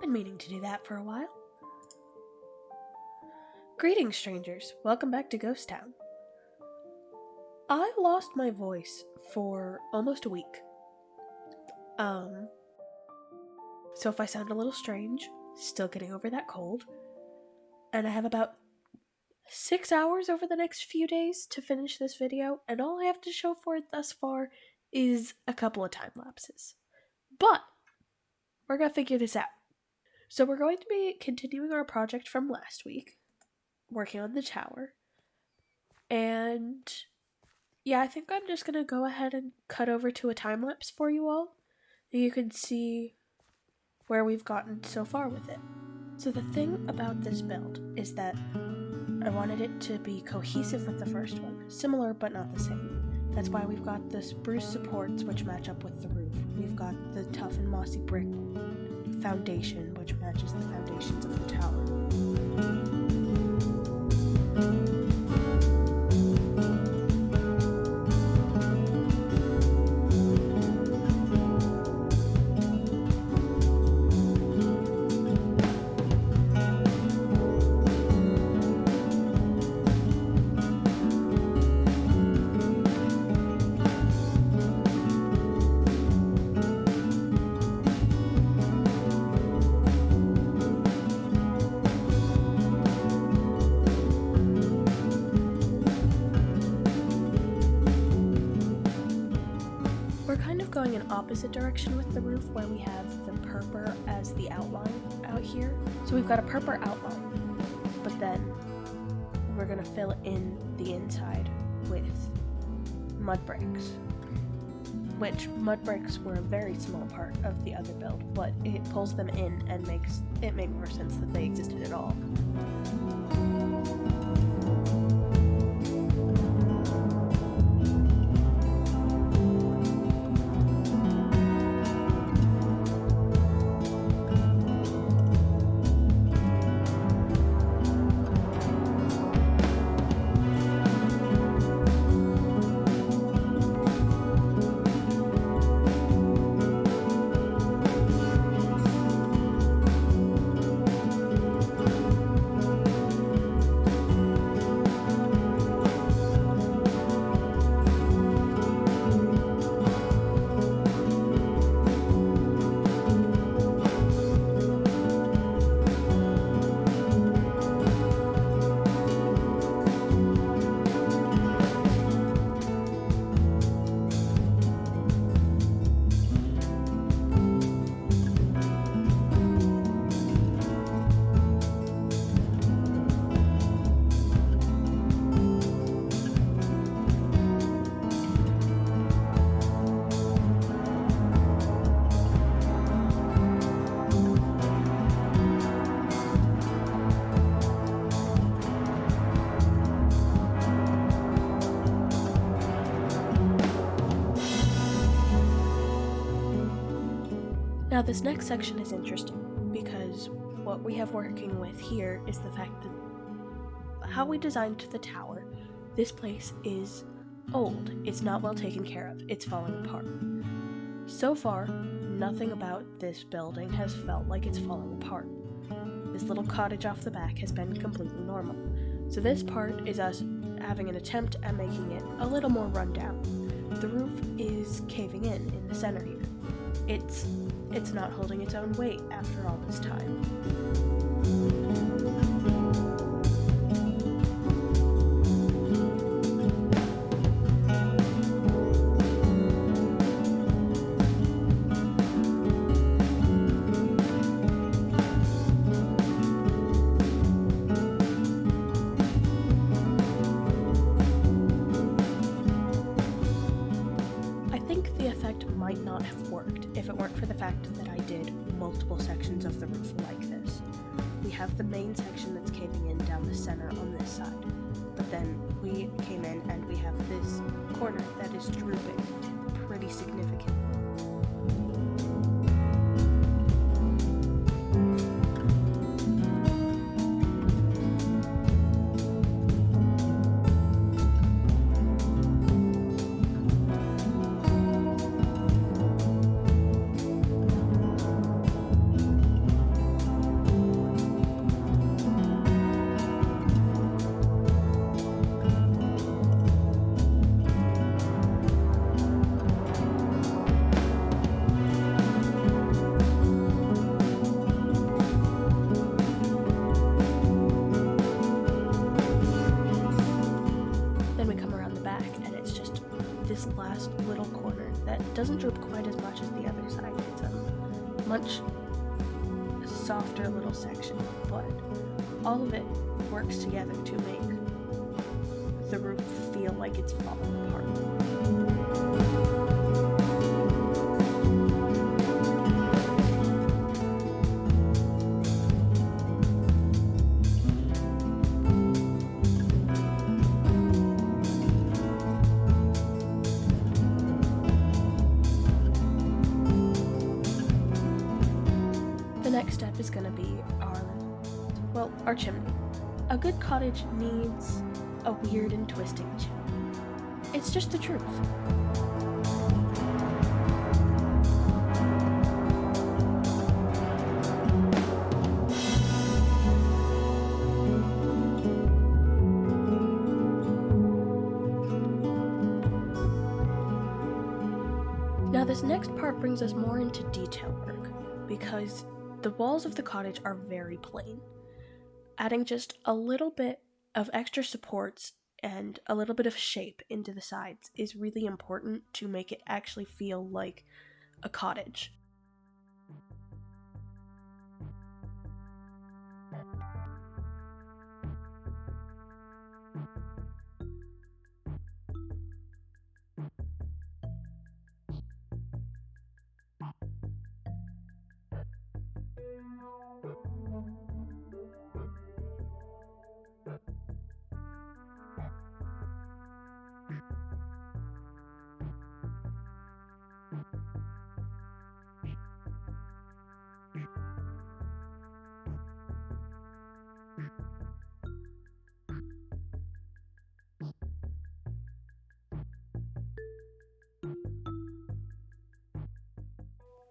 Been meaning to do that for a while. Greetings, strangers. Welcome back to Ghost Town. I lost my voice for almost a week. So if I sound a little strange, still getting over that cold. And I have about 6 hours over the next few days to finish this video, and all I have to show for it thus far is a couple of time lapses. But we're gonna figure this out. So we're going to be continuing our project from last week, working on the tower. And yeah, I think I'm just gonna go ahead and cut over to a time lapse for you all, so you can see where we've gotten so far with it. So the thing about this build is that I wanted it to be cohesive with the first one, similar but not the same. That's why we've got the spruce supports which match up with the roof. We've got the tough and mossy brick foundation which matches the foundations of the tower. Going in opposite direction with the roof, where we have the purple as the outline out here. So we've got a purple outline, but then we're gonna fill in the inside with mud bricks, which mud bricks were a very small part of the other build, but it pulls them in and makes it make more sense that they existed at all. Now this next section is interesting because what we have working with here is the fact that how we designed the tower, this place is old, it's not well taken care of, it's falling apart. So far, nothing about this building has felt like it's falling apart. This little cottage off the back has been completely normal. So this part is us having an attempt at making it a little more run down. The roof is caving in the center here. It's not holding its own weight after all this time. Might not have worked if it weren't for the fact that I did multiple sections of the roof like this. We have the main section that's caving in down the center on this side, but then we came in and we have this corner that is drooping pretty significantly. this last little corner that doesn't droop quite as much as the other side. It's a much softer little section, but all of it works together to make the roof feel like it's falling apart. The next step is going to be our chimney. A good cottage needs a weird and twisting chimney. It's just the truth. Now this next part brings us more into detail work, because the walls of the cottage are very plain. Adding just a little bit of extra supports and a little bit of shape into the sides is really important to make it actually feel like a cottage.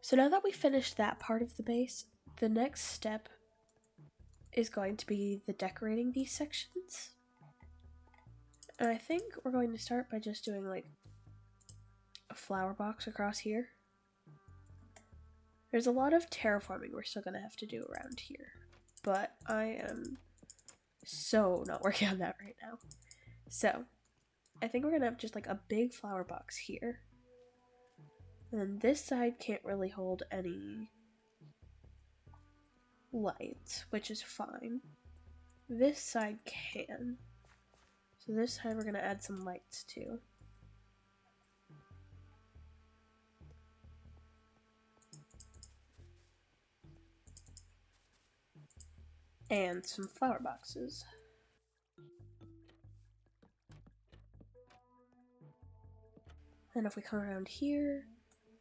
So now that we finished that part of the base, the next step is going to be the decorating these sections. And I think we're going to start by just doing like a flower box across here. There's a lot of terraforming we're still going to have to do around here, but I am so not working on that right now. So I think we're going to have just like a big flower box here. And this side can't really hold any lights, which is fine. This side can. So this side we're going to add some lights to. And some flower boxes. And if we come around here,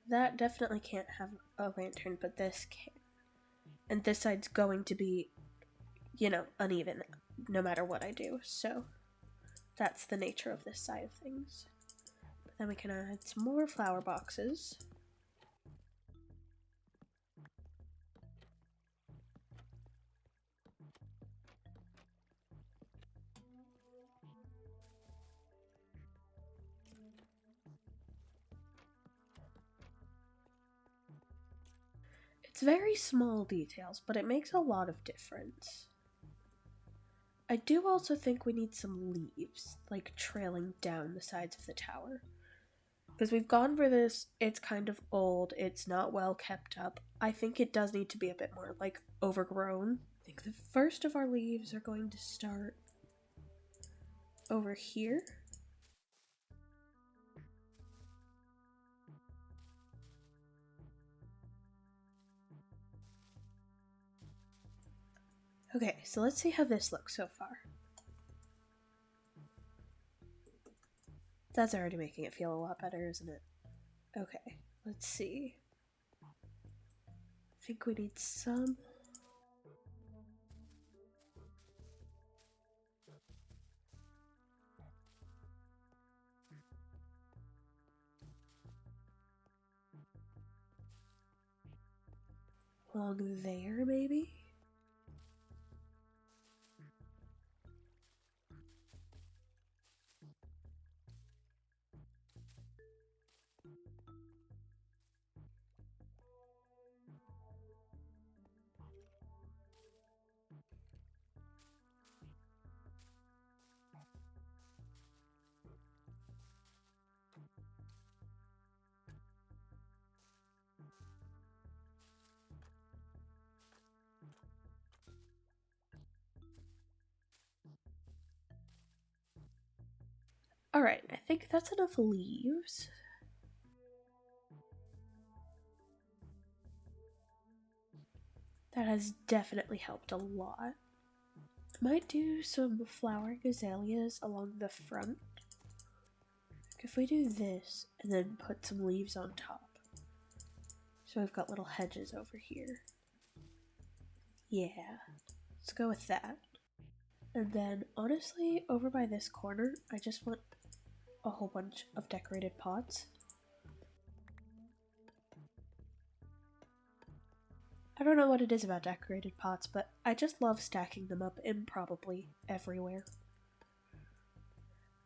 that definitely can't have a lantern, but this can. And this side's going to be, uneven no matter what I do. So that's the nature of this side of things. But then we can add some more flower boxes. It's very small details, but it makes a lot of difference. I do also think we need some leaves, like trailing down the sides of the tower. Because we've gone for this, it's kind of old, it's not well kept up. I think it does need to be a bit more, overgrown. I think the first of our leaves are going to start over here. Okay, so let's see how this looks so far. That's already making it feel a lot better, isn't it? Okay, let's see. I think we need some. Along there, maybe? Alright, I think that's enough leaves. That has definitely helped a lot. Might do some flowering azaleas along the front. If we do this and then put some leaves on top. So we've got little hedges over here. Yeah, let's go with that. And then honestly, over by this corner, I just want a whole bunch of decorated pots. I don't know what it is about decorated pots, but I just love stacking them up improbably everywhere.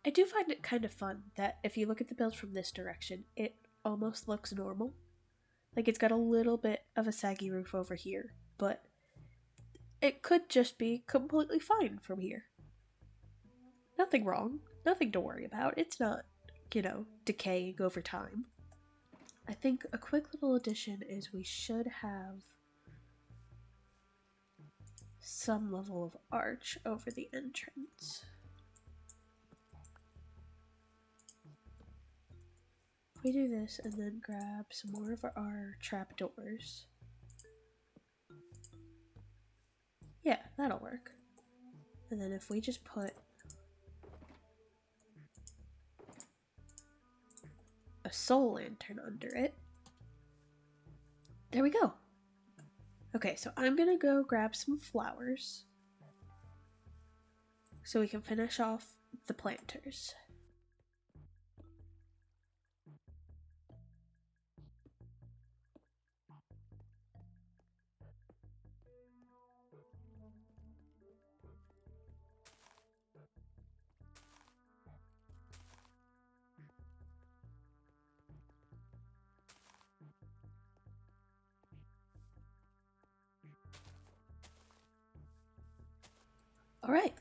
I do find it kind of fun that if you look at the build from this direction, it almost looks normal. Like it's got a little bit of a saggy roof over here, but it could just be completely fine from here. Nothing wrong, nothing to worry about. It's not, decaying over time. I think a quick little addition is we should have some level of arch over the entrance. We do this and then grab some more of our trapdoors. Yeah, that'll work. And then if we just put a soul lantern under it, there we go. Okay, so I'm gonna go grab some flowers so we can finish off the planters. Alright.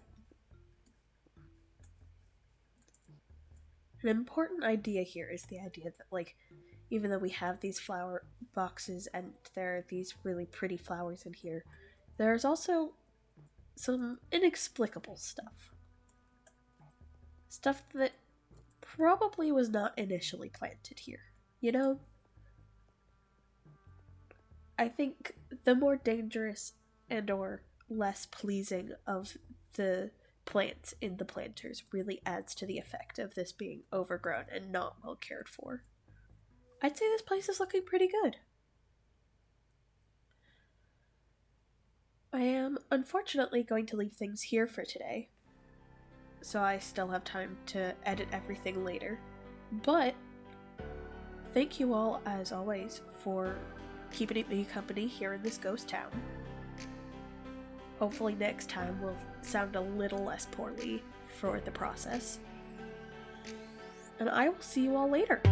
An important idea here is the idea that, even though we have these flower boxes and there are these really pretty flowers in here, there's also some inexplicable stuff. Stuff that probably was not initially planted here, I think the more dangerous and or less pleasing of the plants in the planters really adds to the effect of this being overgrown and not well cared for. I'd say this place is looking pretty good. I am unfortunately going to leave things here for today, so I still have time to edit everything later. But thank you all, as always, for keeping me company here in this ghost town. Hopefully next time we'll sound a little less poorly for the process. And I will see you all later.